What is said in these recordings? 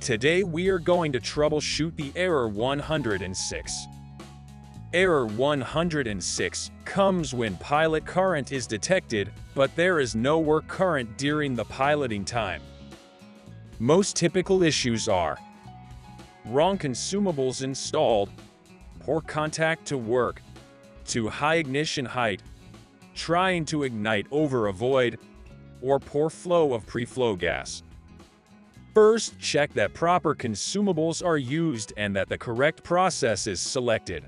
Today we are going to troubleshoot the error 106. Error 106 comes when pilot current is detected, but there is no work current during the piloting time. Most typical issues are wrong consumables installed, poor contact to work, too high ignition height, trying to ignite over a void, or poor flow of pre-flow gas. First, check that proper consumables are used and that the correct process is selected.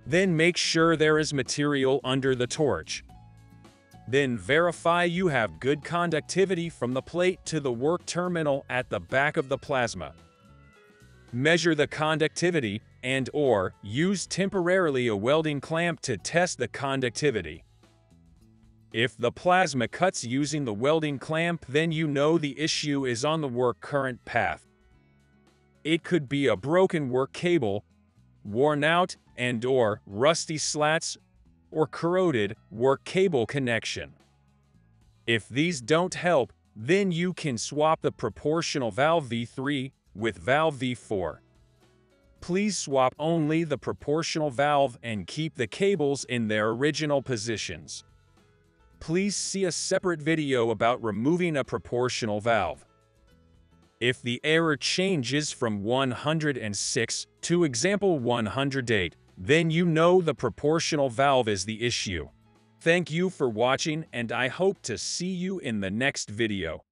Then make sure there is material under the torch. Then verify you have good conductivity from the plate to the work terminal at the back of the plasma. Measure the conductivity and/or use temporarily a welding clamp to test the conductivity. If the plasma cuts using the welding clamp, then you know the issue is on the work current path. It could be a broken work cable, worn out and/or rusty slats, or corroded work cable connection. If these don't help, then you can swap the proportional valve V3 with valve V4. Please swap only the proportional valve and keep the cables in their original positions. Please see a separate video about removing a proportional valve. If the error changes from 106 to example 108, then you know the proportional valve is the issue. Thank you for watching, and I hope to see you in the next video.